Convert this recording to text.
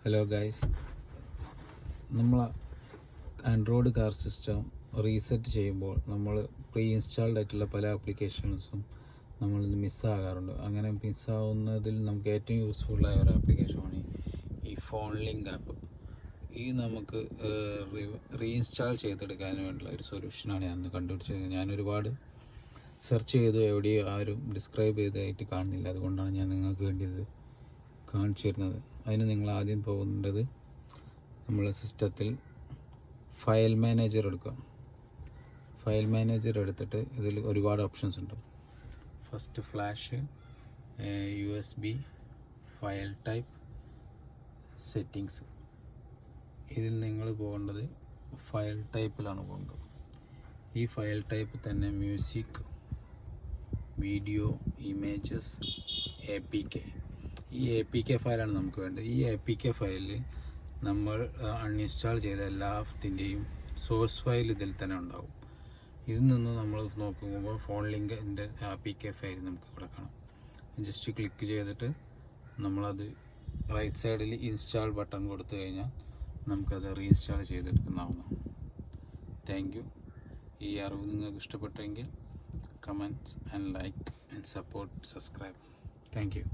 Hello guys, നമ്മൾ Android car system reset ചെയ്യുമ്പോൾ നമ്മൾ പ്രീ ഇൻസ്റ്റാൾഡ് ആയിട്ടുള്ള പല ആപ്ലിക്കേഷൻസും നമ്മളിന്ന് മിസ്സാകാറുണ്ട്. അങ്ങനെ മിസ്സാവുന്നതിൽ നമുക്ക് ഏറ്റവും യൂസ്ഫുള്ളായ ഒരു ആപ്ലിക്കേഷനാണ് ഈ ഫോൺ ലിങ്ക് ആപ്പ്. ഈ നമുക്ക് റീഇൻസ്റ്റാൾ ചെയ്തെടുക്കാൻ വേണ്ടിയുള്ള ഒരു സൊല്യൂഷനാണ് ഞാൻ കണ്ടുപിടിച്ചത്. ഞാൻ ഒരുപാട് സെർച്ച് ചെയ്തു, എവിടെയും ആരും ഡിസ്ക്രൈബ് ചെയ്തതായിട്ട് കാണുന്നില്ല. അതുകൊണ്ടാണ് ഞാൻ നിങ്ങൾക്ക് വേണ്ടിയത് കാണിച്ചു തരുന്നത്. അതിന് നിങ്ങൾ ആദ്യം പോകേണ്ടത് നമ്മളെ സിസ്റ്റത്തിൽ ഫയൽ മാനേജർ എടുക്കുക. ഫയൽ മാനേജർ എടുത്തിട്ട് ഇതിൽ ഒരുപാട് ഓപ്ഷൻസ് ഉണ്ട്. First flash, USB, file type, settings. ഇതിൽ നിങ്ങൾ പോകേണ്ടത് ഫയൽ ടൈപ്പിലാണ് പോകേണ്ടത്. ഈ ഫയൽ ടൈപ്പ് തന്നെ മ്യൂസിക്, വീഡിയോ, ഇമേജസ്, APK. ഈ APK ഫയലാണ് നമുക്ക് വേണ്ടത്. ഈ APK ഫയലിൽ നമ്മൾ അൺഇൻസ്റ്റാൾ ചെയ്ത എല്ലാത്തിൻ്റെയും സോഴ്സ് ഫയൽ ഇതിൽ തന്നെ ഉണ്ടാവും. ഇതിൽ നിന്ന് നമ്മൾ നോക്കുമ്പോൾ ഫോൺ ലിങ്കിൻ്റെ APK ഫയൽ നമുക്ക് ഇവിടെ കാണാം. ജസ്റ്റ് ക്ലിക്ക് ചെയ്തിട്ട് നമ്മളത് റൈറ്റ് സൈഡിൽ ഇൻസ്റ്റാൾ ബട്ടൺ കൊടുത്തു കഴിഞ്ഞാൽ നമുക്കത് റീഇൻസ്റ്റാൾ ചെയ്തെടുക്കുന്നതാണ്. Thank you. ഈ അറിവ് നിങ്ങൾക്ക് ഇഷ്ടപ്പെട്ടെങ്കിൽ comments and like and support, subscribe. Thank you.